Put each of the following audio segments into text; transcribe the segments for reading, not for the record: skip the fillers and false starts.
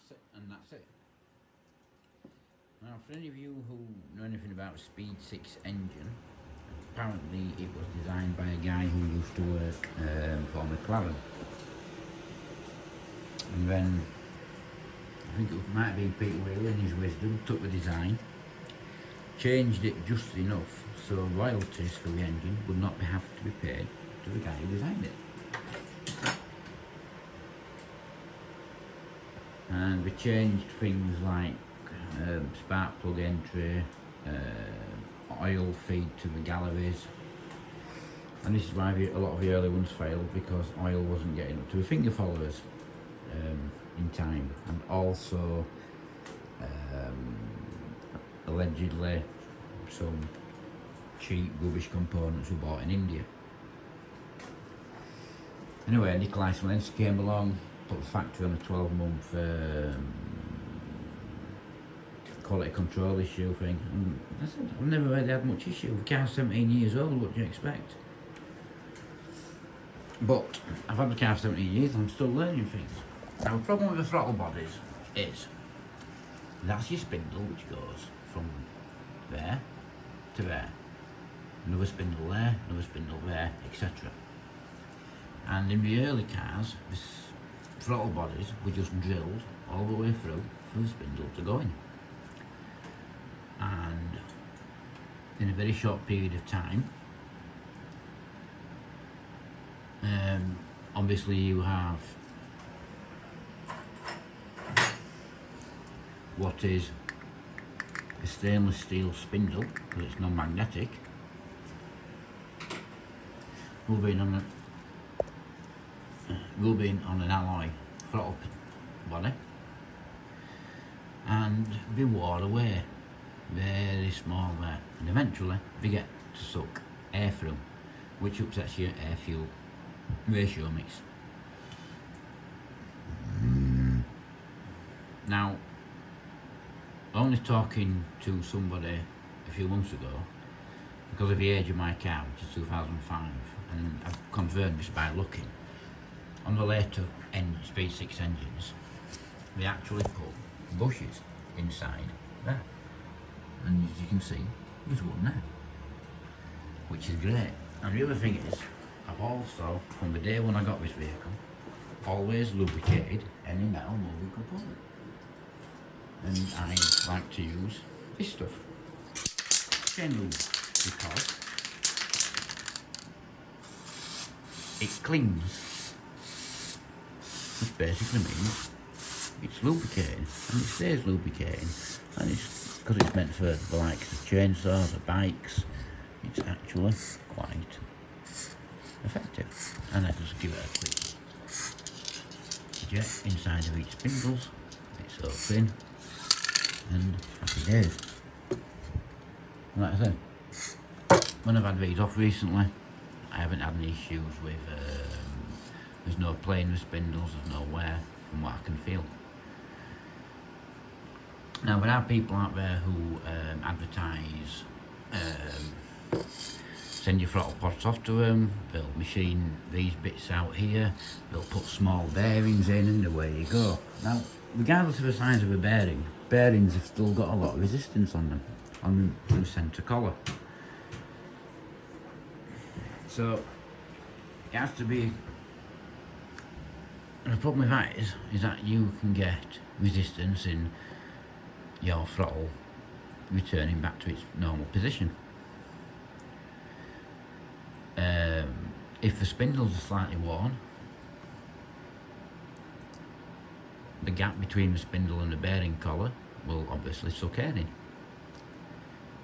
that's it. Now, for any of you who know anything about a Speed 6 engine, apparently it was designed by a guy who used to work for McLaren. And then, I think it might have been Peter Wheeler in his wisdom, took the design, changed it just enough so royalties for the engine would not have to be paid to the guy who designed it. And we changed things like spark plug entry, oil feed to the galleries, and this is why a lot of the early ones failed, because oil wasn't getting up to the finger followers in time, and also allegedly some cheap rubbish components were bought in India. Anyway, Nikolai Smolensk came along, put the factory on a 12-month quality control issue thing, and I said, I've never really had much issue. The car's 17 years old, what do you expect? But I've had the car 17 years and I'm still learning things. Now, the problem with the throttle bodies is that's your spindle, which goes from there to there, another spindle there, another spindle there, etc. And in the early cars, the throttle bodies were just drilled all the way through for the spindle to go in. And in a very short period of time, obviously you have what is a stainless steel spindle, because it's non-magnetic, rubbing on an alloy throttle body, and be wore away, very small there, and eventually they get to suck air through, which upsets your air fuel ratio mix. Now, only talking to somebody a few months ago, because of the age of my car, which is 2005, and I've confirmed this by looking on the later Speed 6 engines, they actually put bushes inside there, and as you can see, there's one there, which is great. And the other thing is, I've also, from the day when I got this vehicle, always lubricated any metal moving component, and I like to use this stuff, chain lube, because it clings, which basically means it's lubricating, and it stays lubricating, and it's because it's meant for the likes of chainsaws or bikes, it's actually quite effective. And I just give it a quick jet inside of each spindles, it's open, and happy days. And like I said, when I've had these off recently, I haven't had any issues with, there's no playing with spindles, there's no wear from what I can feel. Now, there are people out there who advertise, send your throttle pots off to them, they'll machine these bits out here, they'll put small bearings in, and away you go. Now, regardless of the size of a bearing, bearings have still got a lot of resistance on them, on the centre collar. So, it has to be, and the problem with that is that you can get resistance in your throttle returning back to its normal position. If the spindles are slightly worn, the gap between the spindle and the bearing collar will obviously suck air in.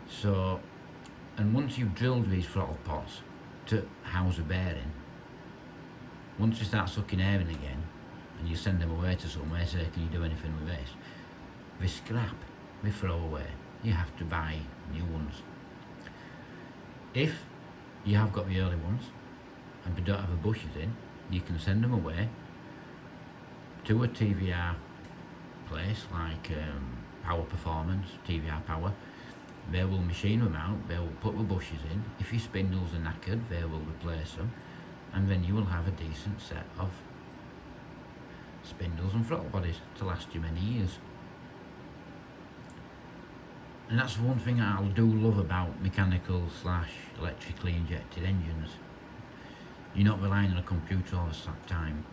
So, and once you've drilled these throttle pots to house a bearing, once you start sucking air in again, and you send them away to somewhere, say, can you do anything with this? They scrap, they throw away. You have to buy new ones. If you have got the early ones, and they don't have the bushes in, you can send them away to a TVR place like Power Performance, TVR Power. They will machine them out, they will put the bushes in. If your spindles are knackered, they will replace them, and then you will have a decent set of spindles and throttle bodies to last you many years. And that's one thing I do love about mechanical / electrically injected engines. You're not relying on a computer all the time.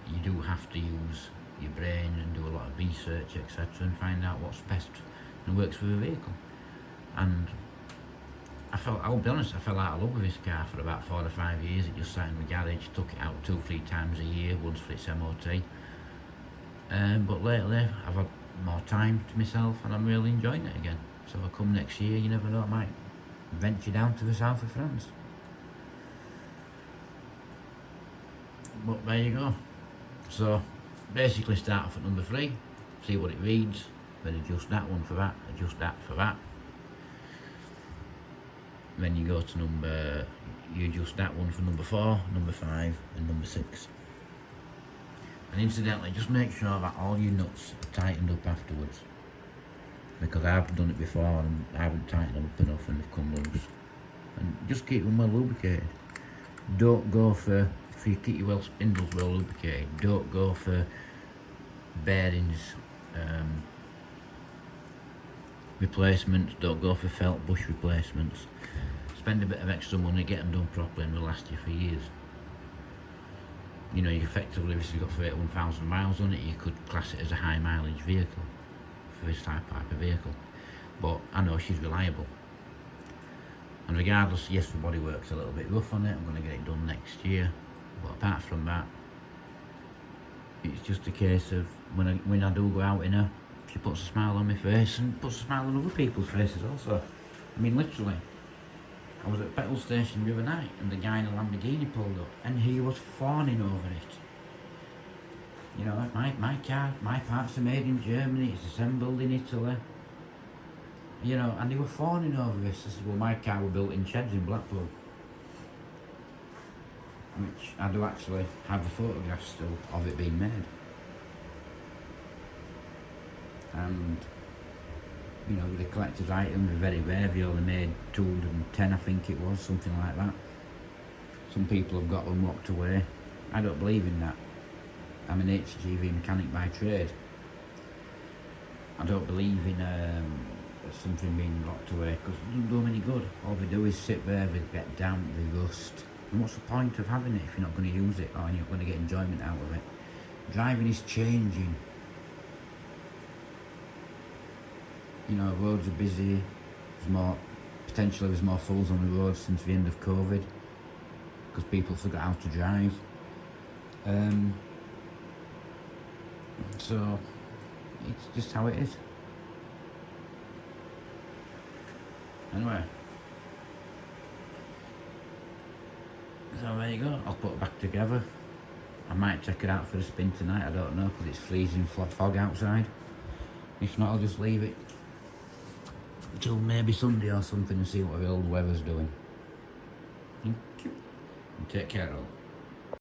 You do have to use your brain and do a lot of research, etc., and find out what's best and works for the vehicle. And I'll be honest, I fell out of love with this car for about 4 or 5 years. It just sat in the garage, took it out 2-3 times a year, once for its MOT. But lately I've had more time to myself and I'm really enjoying it again. So if I come next year, you never know, I might venture down to the south of France. But there you go. So basically start off at number 3, see what it reads, then adjust that one for that, adjust that for that. Then you go to you adjust that one for number 4, number 5 and number 6. And incidentally, just make sure that all your nuts are tightened up afterwards, because I've done it before and I haven't tightened them up enough and they've come loose. And just keep them well lubricated. Don't go for you keep your spindles well lubricated, don't go for bearings replacements, don't go for felt bush replacements. Spend a bit of extra money, get them done properly and they'll last you for years. You know, you effectively, this has got 31,000 miles on it, you could class it as a high mileage vehicle for this type of vehicle. But I know she's reliable. And regardless, yes, the bodywork's a little bit rough on it, I'm going to get it done next year. But apart from that, it's just a case of when I do go out in her, she puts a smile on my face and puts a smile on other people's faces also. I mean, literally, I was at a petrol station the other night and the guy in a Lamborghini pulled up and he was fawning over it. You know, my car, my parts are made in Germany, it's assembled in Italy. You know, and they were fawning over this. I said, well, my car was built in sheds in Blackpool. Which I do actually have the photographs still of it being made. And, you know, with the collector's items, they're very rare. They only made 210, I think it was, something like that. Some people have got them locked away. I don't believe in that. I'm an HGV mechanic by trade. I don't believe in something being locked away, because it doesn't do them any good. All they do is sit there, they get damp, they rust. And what's the point of having it if you're not going to use it or you're not going to get enjoyment out of it? Driving is changing. You know, roads are busy. Potentially there's more fools on the road since the end of COVID, because people forgot how to drive. So it's just how it is. Anyway. So there you go, I'll put it back together. I might take it out for a spin tonight, I don't know, because it's freezing fog outside. If not, I'll just leave it until maybe Sunday or something and see what the old weather's doing. Thank you. And take care all.